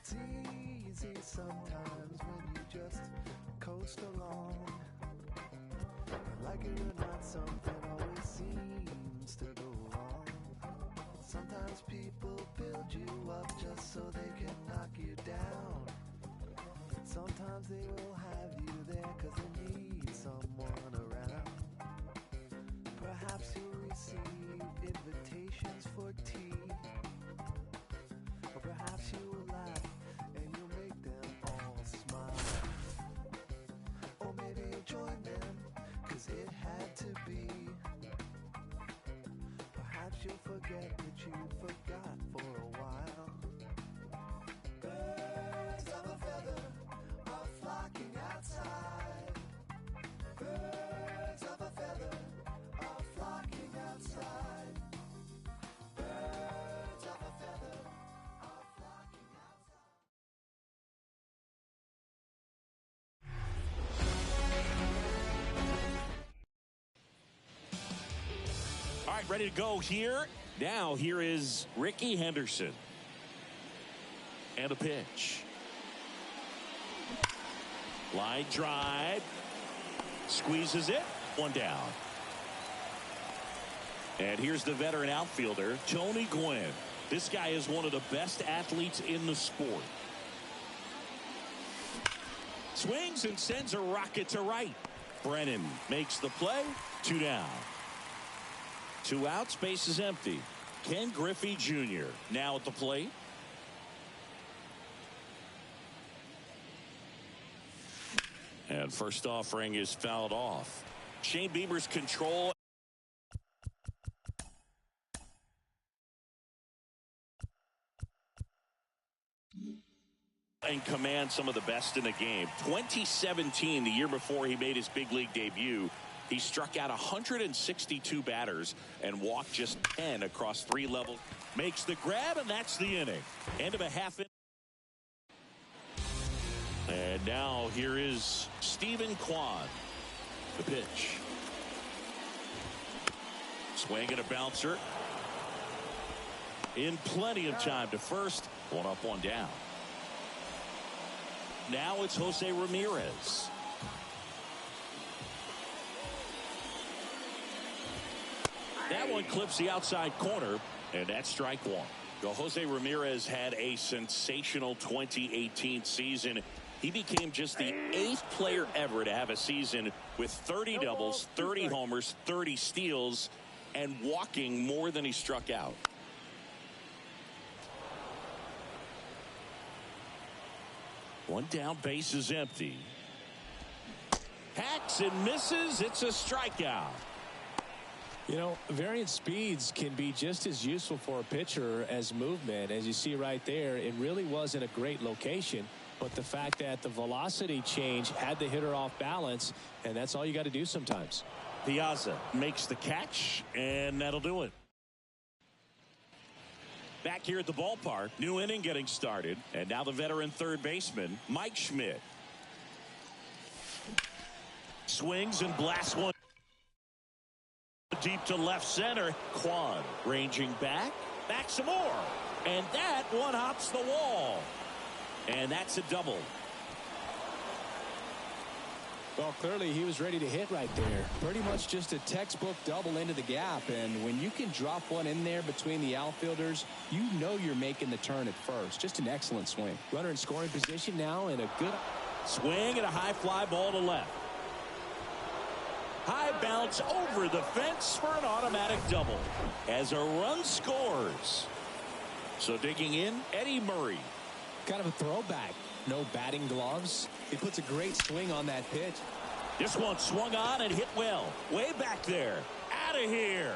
It's easy sometimes when you just coast along. Like it or not, something always seems to go wrong. Sometimes people build you up just so they can knock you down. Sometimes they will have you there cause they need someone around. Perhaps you'll receive invitations for tea, or perhaps you will laugh and you'll make them all smile. Or maybe you'll join them cause it had to be. Perhaps you'll forget that you forgot for a while. Birds of a feather are flocking outside. Birds of a feather are flocking outside. Birds of a feather are flocking outside. All right, ready to go here. Now, here is Ricky Henderson. And a pitch. Line drive. Squeezes it. One down. And here's the veteran outfielder, Tony Gwynn. This guy is one of the best athletes in the sport. Swings and sends a rocket to right. Brennan makes the play. 2 down. 2 outs, base is empty. Ken Griffey Jr. now at the plate. And first offering is fouled off. Shane Bieber's control. And command some of the best in the game. 2017, the year before he made his big league debut, he struck out 162 batters and walked just 10 across 3 levels. Makes the grab, and that's the inning. End of a half inning. And now here is Stephen Kwan. The pitch. Swing and a bouncer. In plenty of time to first. 1 up, 1 down. Now it's Jose Ramirez. That one clips the outside corner, and that's strike 1. So Jose Ramirez had a sensational 2018 season. He became just the 8th player ever to have a season with 30 doubles, 30 homers, 30 steals, and walking more than he struck out. One down, base is empty. Hacks and misses. It's a strikeout. You know, variant speeds can be just as useful for a pitcher as movement. As you see right there, it really wasn't a great location, but the fact that the velocity change had the hitter off balance, and that's all you got to do sometimes. Piazza makes the catch, and that'll do it. Back here at the ballpark, new inning getting started, and now the veteran third baseman, Mike Schmidt. Swings and blasts one deep to left center. Kwan ranging back some more, and that one hops the wall, and that's a double. Well, clearly he was ready to hit right there. Pretty much just a textbook double into the gap, and when you can drop one in there between the outfielders, you know you're making the turn at first. Just an excellent swing. Runner in scoring position now, and a good swing and a high fly ball to left. High bounce over the fence for an automatic double as a run scores. So digging in, Eddie Murray. Kind of a throwback. No batting gloves. He puts a great swing on that pitch. This one swung on and hit well. Way back there. Out of here.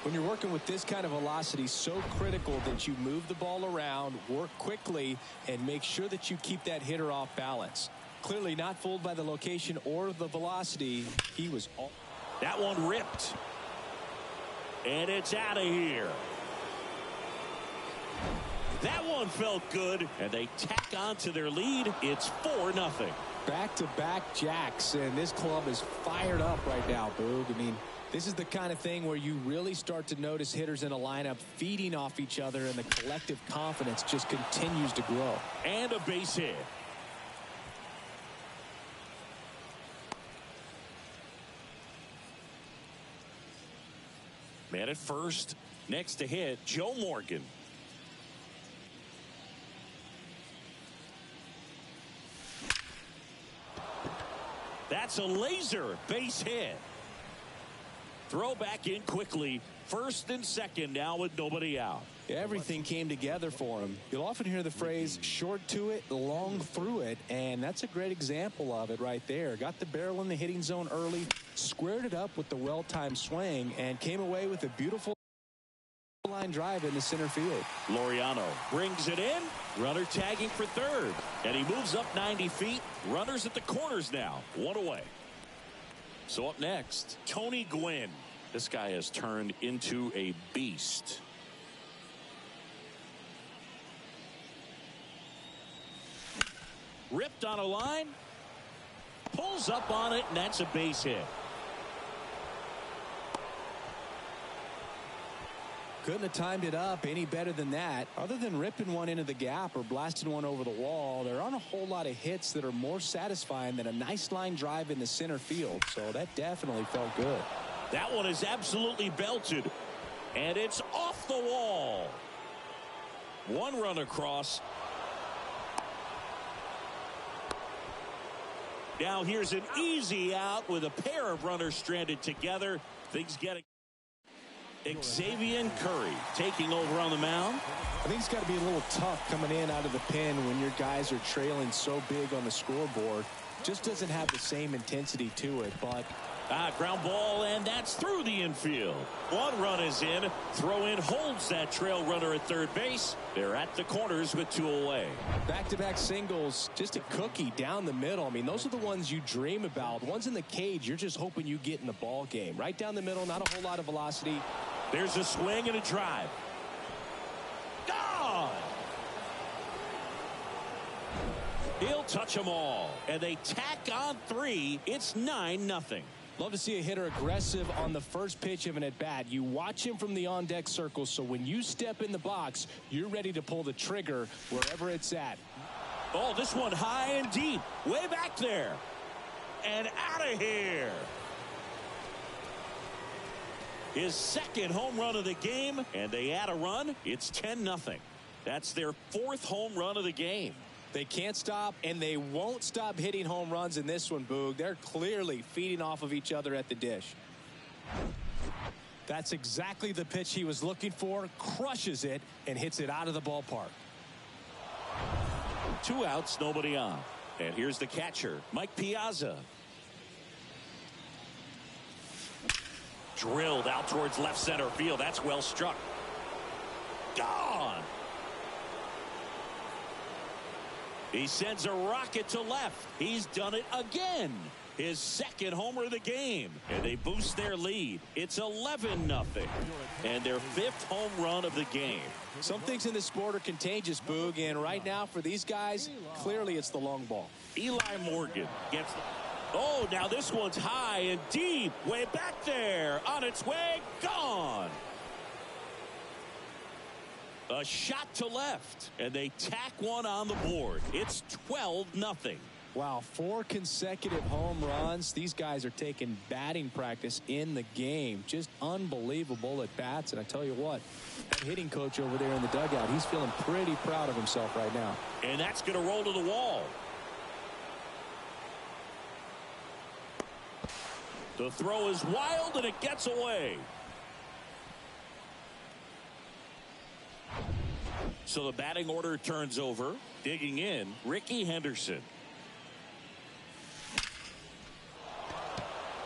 When you're working with this kind of velocity, so critical that you move the ball around, work quickly, and make sure that you keep that hitter off balance. Clearly not fooled by the location or the velocity. He was all. That one ripped. And it's out of here. That one felt good, and they tack on to their lead. It's 4-0. Back-to-back jacks, and this club is fired up right now, Boog. I mean, this is the kind of thing where you really start to notice hitters in a lineup feeding off each other, and the collective confidence just continues to grow. And a base hit. Man at first. Next to hit, Joe Morgan. That's a laser base hit. Throw back in quickly. First and second now with nobody out. Everything came together for him. You'll often hear the phrase short to it, long through it, and that's a great example of it right there. Got the barrel in the hitting zone early, squared it up with the well-timed swing, and came away with a beautiful line drive in the center field. Laureano brings it in. Runner tagging for third. And he moves up 90 feet. Runners at the corners now. One away. So up next, Tony Gwynn. This guy has turned into a beast. Ripped on a line. Pulls up on it, and that's a base hit. Couldn't have timed it up any better than that. Other than ripping one into the gap or blasting one over the wall, there aren't a whole lot of hits that are more satisfying than a nice line drive in the center field. So that definitely felt good. That one is absolutely belted. And it's off the wall. One run across. Now here's an easy out with a pair of runners stranded together. Things getting. Xavier Curry taking over on the mound. I think it's got to be a little tough coming in out of the pen when your guys are trailing so big on the scoreboard. Just doesn't have the same intensity to it, but ground ball, and that's through the infield. One run is in. Throw in holds that trail runner at third base. They're at the corners with two away. Back-to-back singles, just a cookie down the middle. I mean, those are the ones you dream about. Ones in the cage, you're just hoping you get in the ball game. Right down the middle, not a whole lot of velocity. There's a swing and a drive. Gone! He'll touch them all. And they tack on three. It's 9-0. Love to see a hitter aggressive on the first pitch of an at-bat. You watch him from the on-deck circle, so when you step in the box, you're ready to pull the trigger wherever it's at. Oh, this one high and deep. Way back there. And out of here. His second home run of the game, and they add a run. It's 10-0. That's their fourth home run of the game. They can't stop, and they won't stop hitting home runs in this one, Boog. They're clearly feeding off of each other at the dish. That's exactly the pitch he was looking for. Crushes it and hits it out of the ballpark. 2 outs, nobody on. And here's the catcher, Mike Piazza. Drilled out towards left center field. That's well struck. Gone. He sends a rocket to left. He's done it again. His second homer of the game. And they boost their lead. It's 11-0. And their fifth home run of the game. Some things in this sport are contagious, Boog. And right now for these guys, clearly it's the long ball. Eli Morgan gets the... Oh, now this one's high and deep. Way back there. On its way. Gone. A shot to left. And they tack one on the board. It's 12-0. Wow, 4 consecutive home runs. These guys are taking batting practice in the game. Just unbelievable at bats. And I tell you what, that hitting coach over there in the dugout, he's feeling pretty proud of himself right now. And that's going to roll to the wall. The throw is wild, and it gets away. So the batting order turns over. Digging in, Ricky Henderson.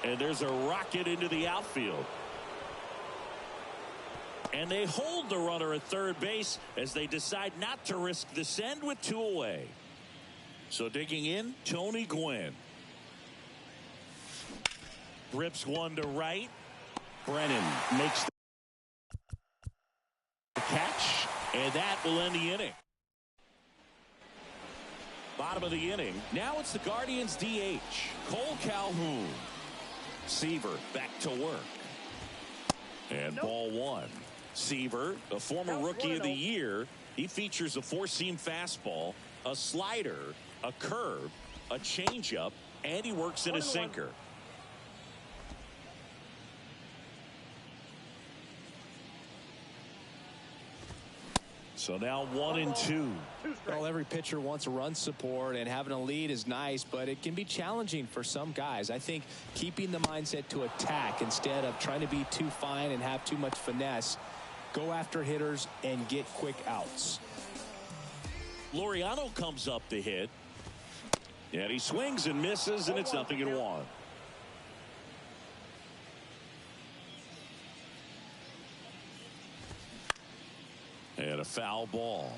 And there's a rocket into the outfield. And they hold the runner at third base as they decide not to risk the send with 2 away. So digging in, Tony Gwynn. Rips one to right. Brennan makes the catch, and that will end the inning. Bottom of the inning. Now it's the Guardians DH. Cole Calhoun. Seaver back to work. And ball one. Seaver, a former rookie of the year. He features a four-seam fastball, a slider, a curve, a changeup, and he works in a sinker. So now 1-2. Well, every pitcher wants a run support, and having a lead is nice, but it can be challenging for some guys. I think keeping the mindset to attack instead of trying to be too fine and have too much finesse, go after hitters and get quick outs. Laureano comes up to hit, and he swings and misses, and it's 0-1. And a foul ball.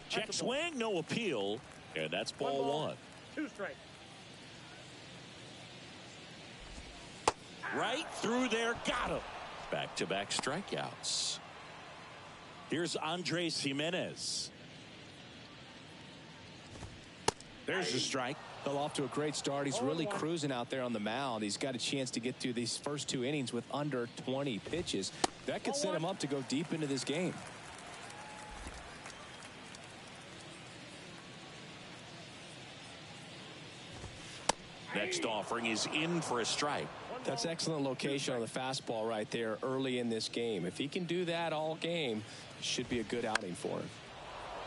Check swing, no appeal, and that's ball one. 2 strikes. Right through there, got him. Back-to-back strikeouts. Here's Andres Jimenez. There's a strike. Well, off to a great start. He's really cruising out there on the mound. He's got a chance to get through these first 2 innings with under 20 pitches. That could set him up to go deep into this game. Next offering is in for a strike. That's excellent location on the fastball right there early in this game. If he can do that all game, it should be a good outing for him.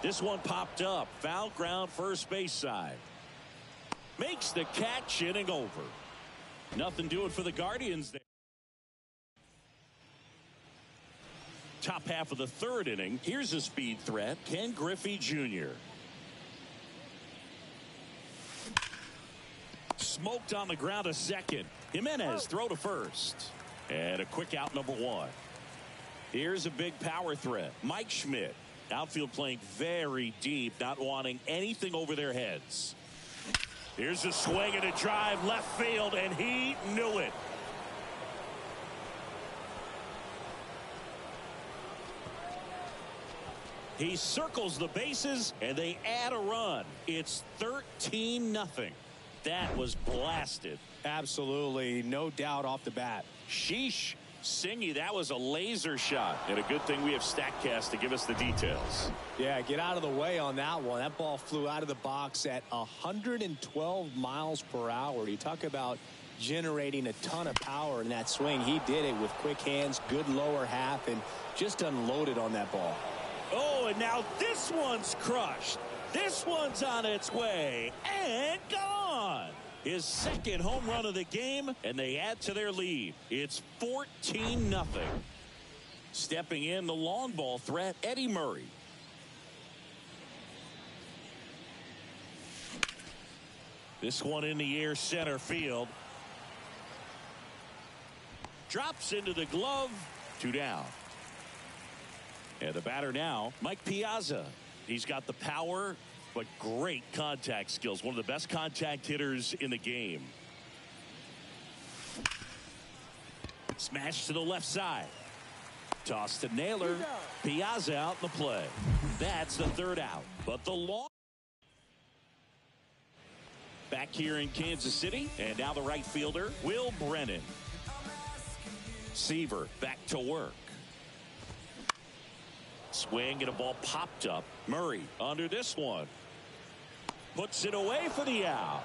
This one popped up. Foul ground, first base side. Makes the catch, inning over. Nothing doing for the Guardians there. Top half of the third inning. Here's a speed threat. Ken Griffey Jr. Smoked on the ground a second. Jimenez throw to first. And a quick out, number one. Here's a big power threat. Mike Schmidt. Outfield playing very deep, not wanting anything over their heads. Here's a swing and a drive left field, and he knew it. He circles the bases, and they add a run. It's 13-0. That was blasted. Absolutely, no doubt off the bat. Sheesh. Singy, that was a laser shot. And a good thing we have StatCast to give us the details. Yeah, get out of the way on that one. That ball flew out of the box at 112 miles per hour. You talk about generating a ton of power in that swing. He did it with quick hands, good lower half, and just unloaded on that ball. Oh, and now this one's crushed. This one's on its way and gone. His second home run of the game, and they add to their lead. It's 14-0. Stepping in, the long ball threat, Eddie Murray. This one in the air, center field. Drops into the glove. 2 down. And the batter now, Mike Piazza. He's got the power, but great contact skills. One of the best contact hitters in the game. Smash to the left side. Toss to Naylor. Piazza out in the play. That's the third out. But the long. Back here in Kansas City. And now the right fielder, Will Brennan. Seaver back to work. Swing and a ball popped up. Murray under this one. Puts it away for the out.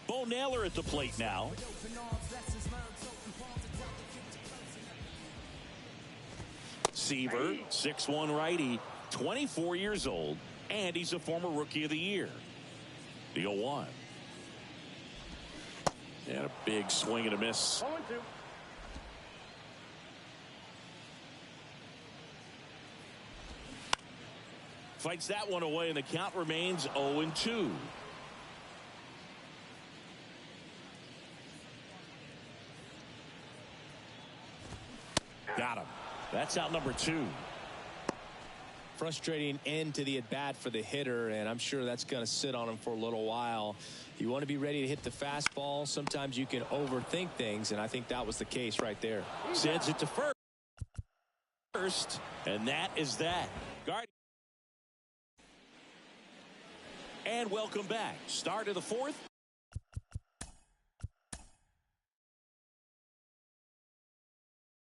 Bo Naylor at the plate now. Seaver, 6'1" righty, 24 years old, and he's a former Rookie of the Year. The 0-1. And a big swing and a miss. 0-2. Fights that one away, and the count remains 0-2. Got him. That's out number 2. frustrating end to the at-bat for the hitter, and I'm sure that's going to sit on him for a little while. You want to be ready to hit the fastball. Sometimes you can overthink things, and I think that was the case right there. Sends it to first, and that is that. Guard. And welcome back. Start of the fourth.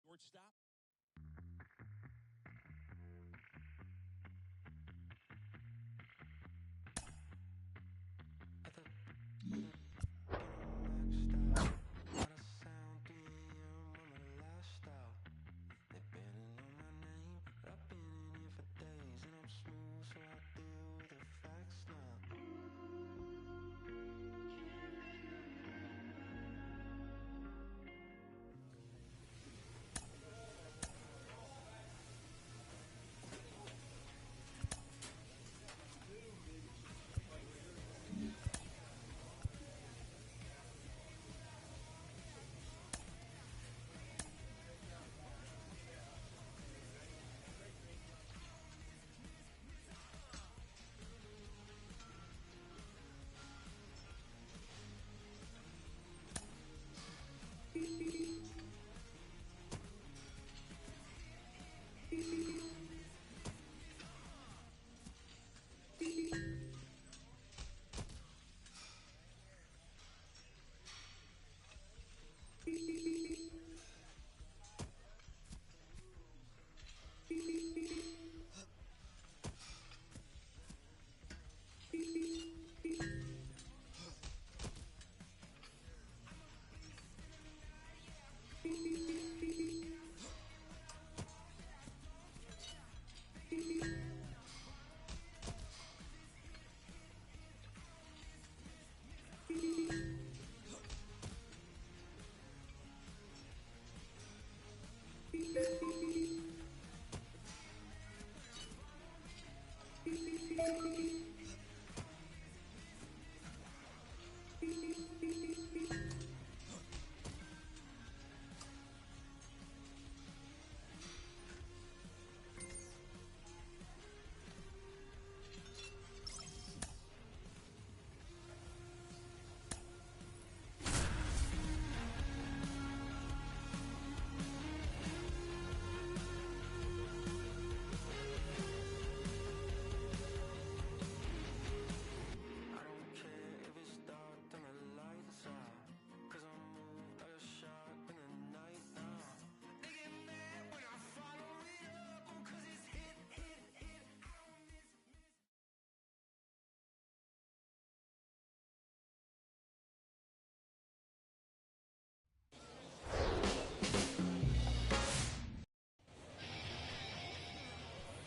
Shortstop.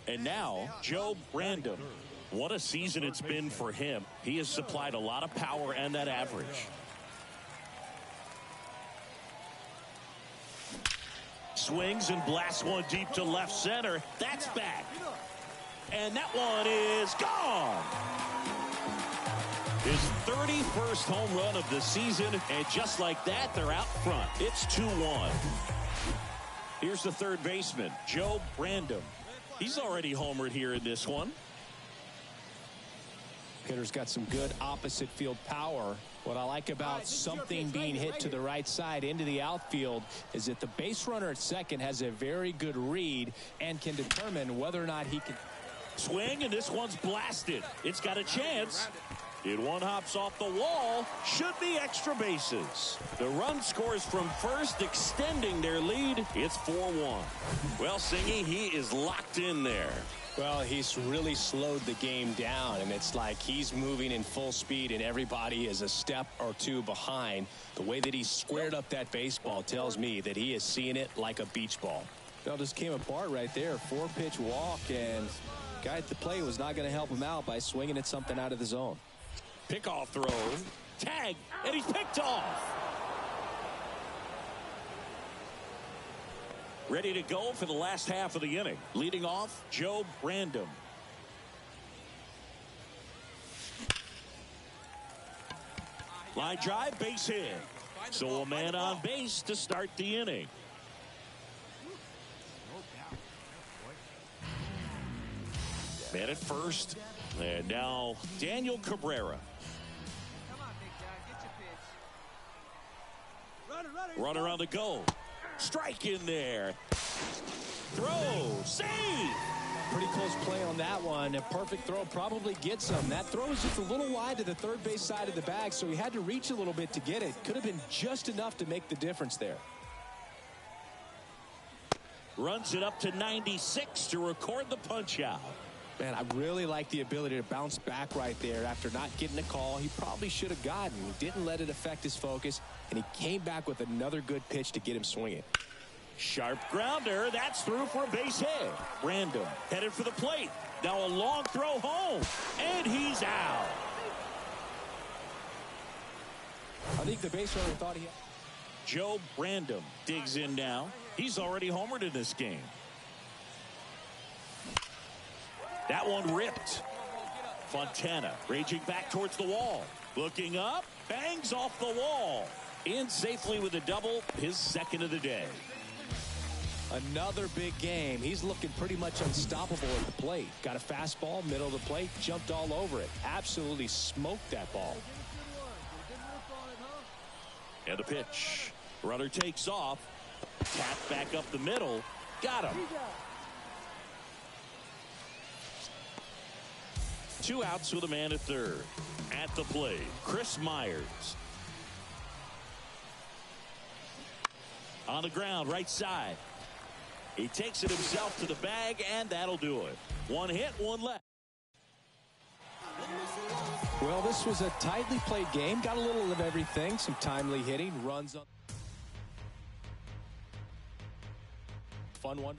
And now, Joe Random. What a season it's been for him. He has supplied a lot of power and that average. Swings and blasts one deep to left center. That's back. And that one is gone. His 31st home run of the season, and just like that, they're out front. It's 2-1. Here's the third baseman, Joe Random. He's already homered here in this one. Hitter's got some good opposite field power. What I like about something being hit to the right side into the outfield is that the base runner at second has a very good read and can determine whether or not he can swing, and this one's blasted. It's got a chance. It one hops off the wall. Should be extra bases. The run scores from first, extending their lead. It's 4-1. Well, Singy, he is locked in there. Well, he's really slowed the game down, and it's like he's moving in full speed, and everybody is a step or two behind. The way that he squared up that baseball tells me that he is seeing it like a beach ball. Well, just came apart right there. 4-pitch walk, and guy at the plate was not going to help him out by swinging at something out of the zone. Pickoff throw, tag, and he's picked off. Ready to go for the last half of the inning. Leading off, Joe Random. Line drive, base hit. So a man on base to start the inning. Man at first. And now Daniel Cabrera. Runner on the go. Strike in there. Throw. Save. Pretty close play on that one. A perfect throw probably gets him. That throw was just a little wide to the third base side of the bag, so he had to reach a little bit to get it. Could have been just enough to make the difference there. Runs it up to 96 to record the punch out. Man, I really like the ability to bounce back right there after not getting a call he probably should have gotten. He didn't let it affect his focus, and he came back with another good pitch to get him swinging. Sharp grounder. That's through for a base hit. Random headed for the plate. Now a long throw home, and he's out. I think the base runner thought he had. Joe Random digs in now. He's already homered in this game. That one ripped. Fontana raging back towards the wall. Looking up, bangs off the wall. In safely with a double, his second of the day. Another big game. He's looking pretty much unstoppable at the plate. Got a fastball, middle of the plate, jumped all over it. Absolutely smoked that ball. And the pitch. Runner takes off. Tap back up the middle. Got him. 2 outs with a man at third. At the plate, Chris Myers. On the ground, right side. He takes it himself to the bag, and that'll do it. 1 hit, 1 left. Well, this was a tightly played game. Got a little of everything. Some timely hitting, runs on. Fun one.